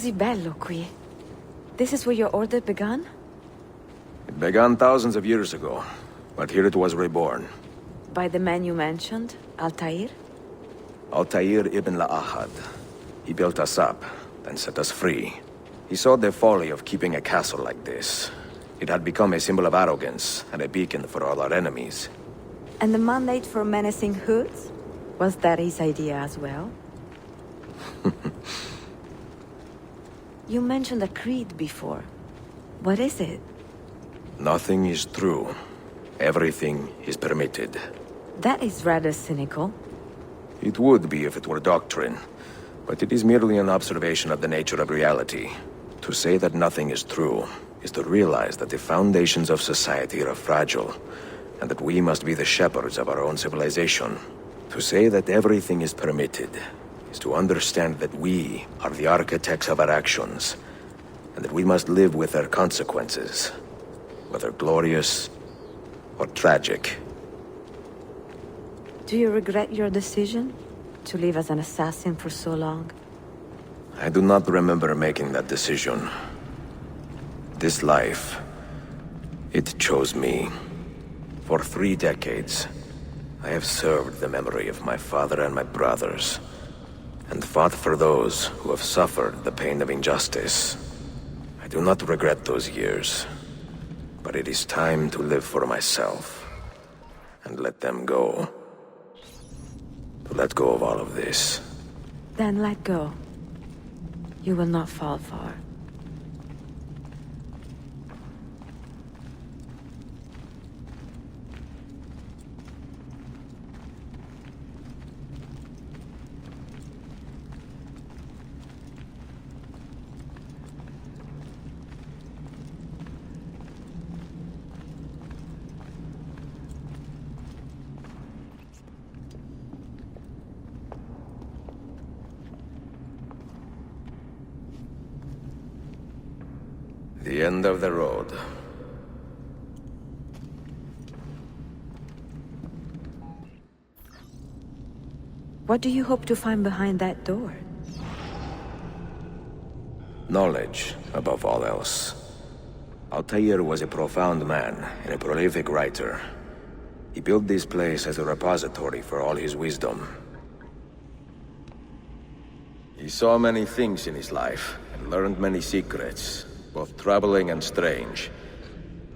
Così bello qui. This is where your order began? It began thousands of years ago, but here it was reborn. By the man you mentioned, Altair? Altair ibn La'ahad. He built us up, then set us free. He saw the folly of keeping a castle like this. It had become a symbol of arrogance, and a beacon for all our enemies. And the mandate for menacing hoods? Was that his idea as well? You mentioned a creed before. What is it? Nothing is true. Everything is permitted. That is rather cynical. It would be if it were doctrine, but it is merely an observation of the nature of reality. To say that nothing is true is to realize that the foundations of society are fragile, and that we must be the shepherds of our own civilization. To say that everything is permitted is to understand that we are the architects of our actions, and that we must live with their consequences, whether glorious or tragic. Do you regret your decision to live as an assassin for so long? I do not remember making that decision. This life, it chose me. For 3 decades, I have served the memory of my father and my brothers, and fought for those who have suffered the pain of injustice. I do not regret those years, but it is time to live for myself, and let them go. To let go of all of this. Then let go. You will not fall far. The end of the road. What do you hope to find behind that door? Knowledge, above all else. Altair was a profound man and a prolific writer. He built this place as a repository for all his wisdom. He saw many things in his life, and learned many secrets, both troubling and strange.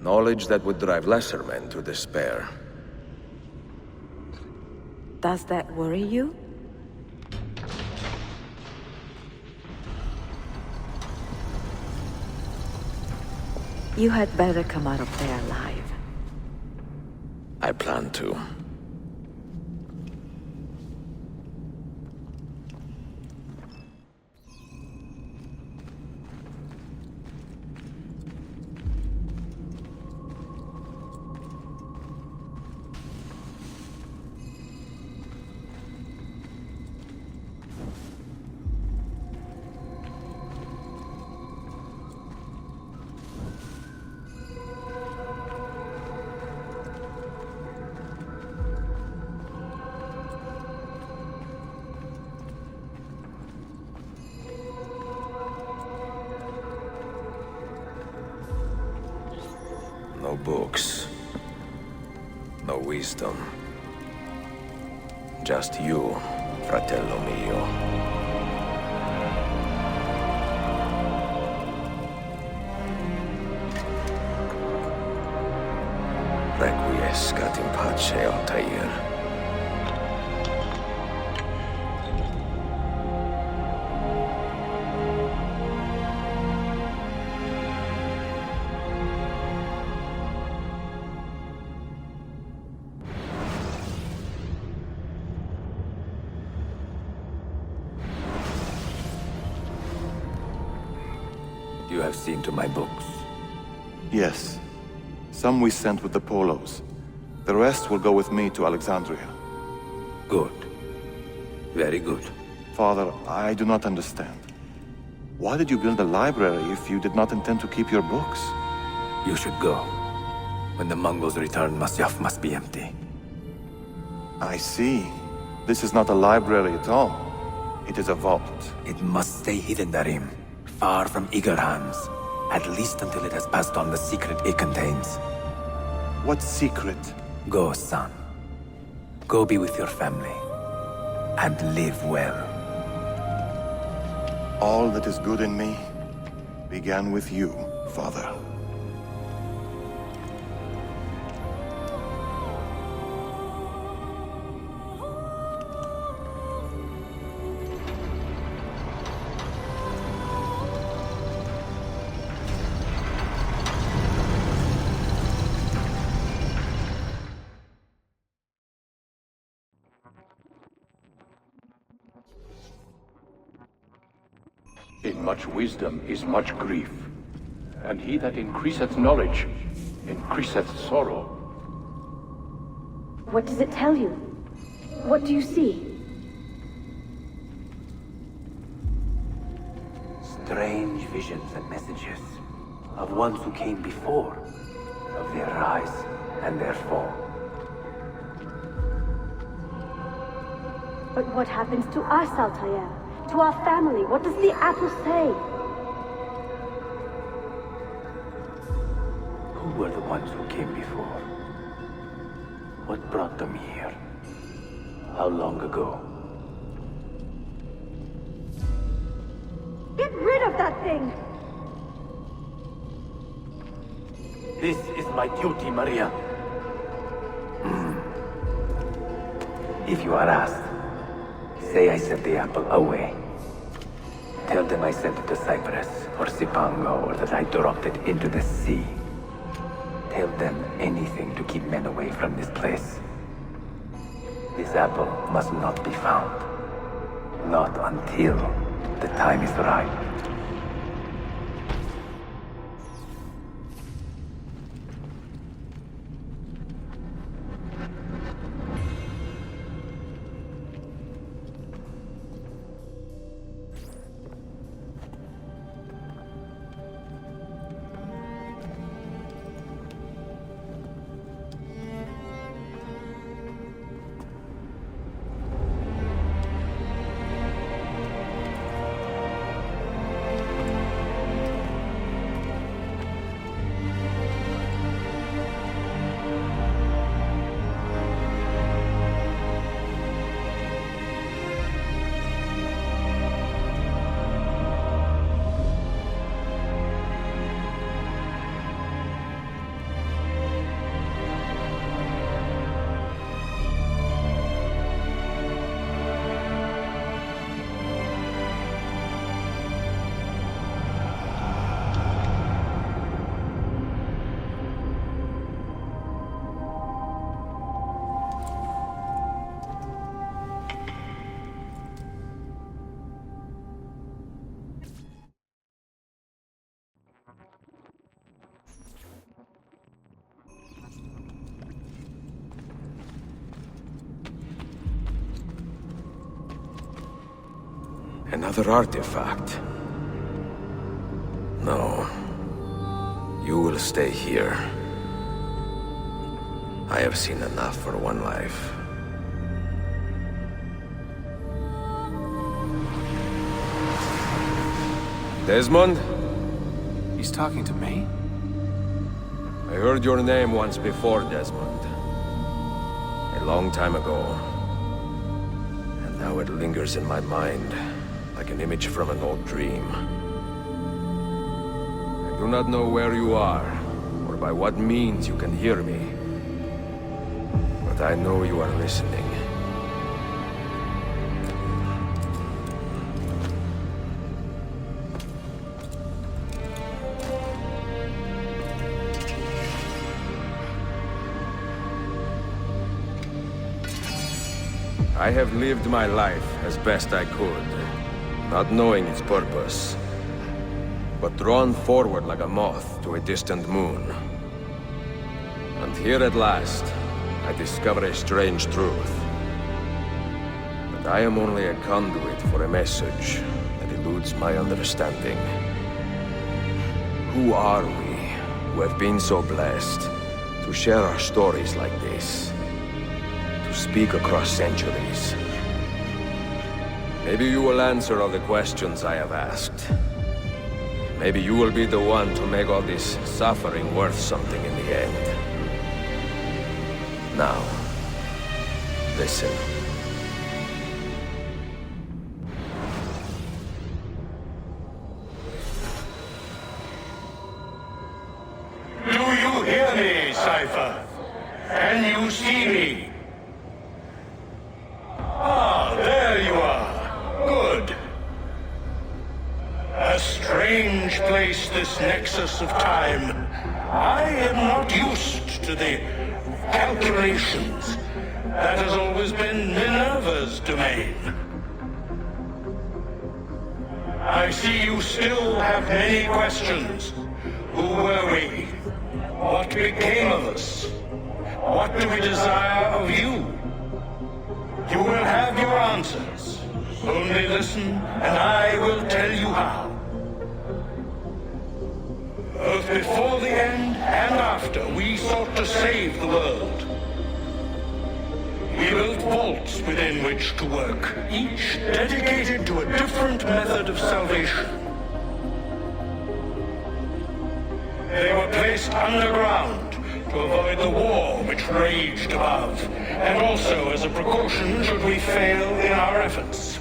Knowledge that would drive lesser men to despair. Does that worry you? You had better come out of there alive. I plan to. No books. No wisdom. Just you, fratello mio. Requiescat in pace, Altair. You have seen to my books. Yes. Some we sent with the Polos. The rest will go with me to Alexandria. Good. Very good. Father, I do not understand. Why did you build a library if you did not intend to keep your books? You should go. When the Mongols return, Masyaf must be empty. I see. This is not a library at all. It is a vault. It must stay hidden, Darim. far from eager hands. At least until it has passed on the secret it contains. What secret? Go, son. Go be with your family. And live well. All that is good in me began with you, Father. In much wisdom is much grief, and he that increaseth knowledge increaseth sorrow. What does it tell you? What do you see? Strange visions and messages of ones who came before, of their rise and their fall. But what happens to us, Altair? To our family? What does the apple say? Who were the ones who came before? What brought them here? How long ago? Get rid of that thing! This is my duty, Maria. If you are asked, say I sent the apple away. Tell them I sent it to Cyprus, or Cipango, or that I dropped it into the sea. Tell them anything to keep men away from this place. This apple must not be found. Not until the time is right. Another artifact. No. You will stay here. I have seen enough for one life. Desmond? He's talking to me? I heard your name once before, Desmond. A long time ago. And now it lingers in my mind, like an image from an old dream. I do not know where you are, or by what means you can hear me. But I know you are listening. I have lived my life as best I could, not knowing its purpose, but drawn forward like a moth to a distant moon. And here at last, I discover a strange truth. But I am only a conduit for a message that eludes my understanding. Who are we, who have been so blessed to share our stories like this? Speak across centuries. Maybe you will answer all the questions I have asked. Maybe you will be the one to make all this suffering worth something in the end. Now, listen. Do you hear me, Cypher? Can you see me? Ah, there you are. Good. A strange place, this nexus of time. I am not used to the calculations. That has always been Minerva's domain. I see you still have many questions. Who were we? What became of us? What do we desire of you? You will have your answers. Only listen, and I will tell you how. Both before the end and after, we sought to save the world. We built vaults within which to work, each dedicated to a different method of salvation. They were placed underground to avoid the war which raged above, and also as a precaution should we fail in our efforts.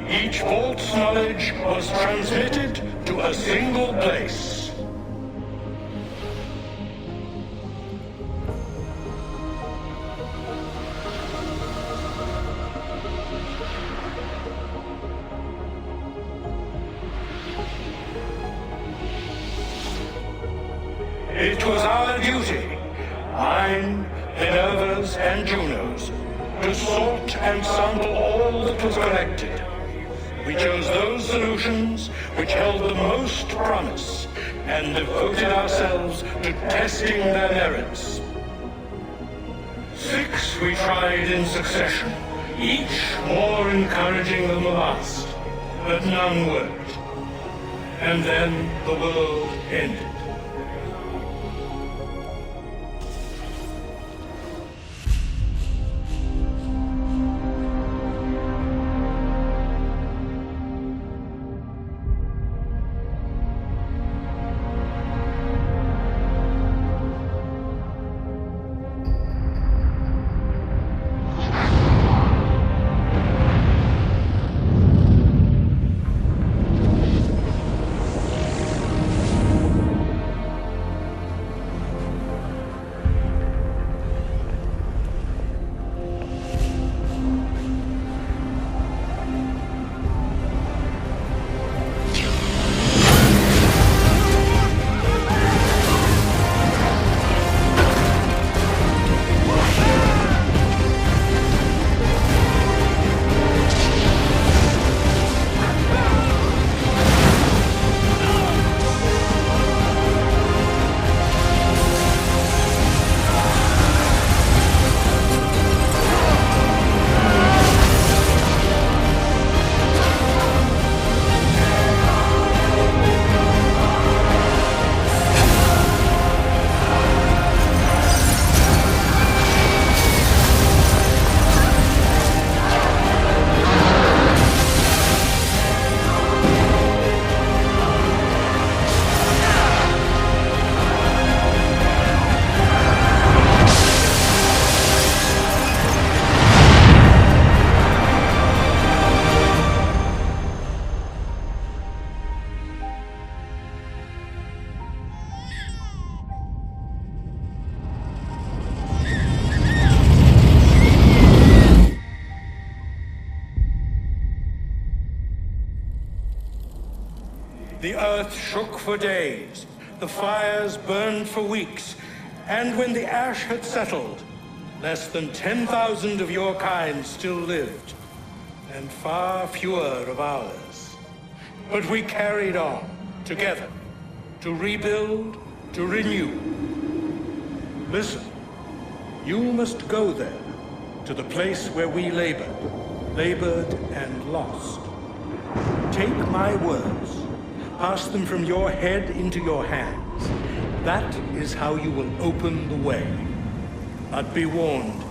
Each vault's knowledge was transmitted to a single place. It was our duty, mine, Minerva's, and Juno's, to sort and sample all that was collected. We chose those solutions which held the most promise, and devoted ourselves to testing their merits. 6 we tried in succession, each more encouraging than the last, but none worked. And then the world ended. The earth shook for days, the fires burned for weeks, and when the ash had settled, less than 10,000 of your kind still lived, and far fewer of ours. But we carried on, together, to rebuild, to renew. Listen, you must go there, to the place where we labored and lost. Take my words. Pass them from your head into your hands. That is how you will open the way. But be warned,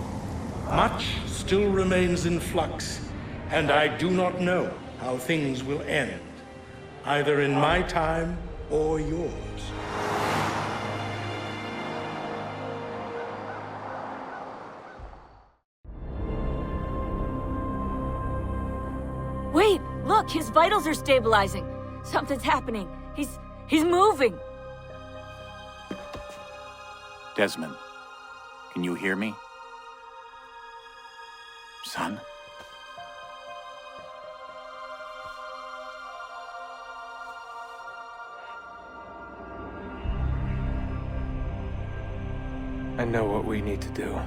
much still remains in flux, and I do not know how things will end, either in my time or yours. Wait! Look! His vitals are stabilizing! Something's happening! He's moving! Desmond, can you hear me? Son? I know what we need to do.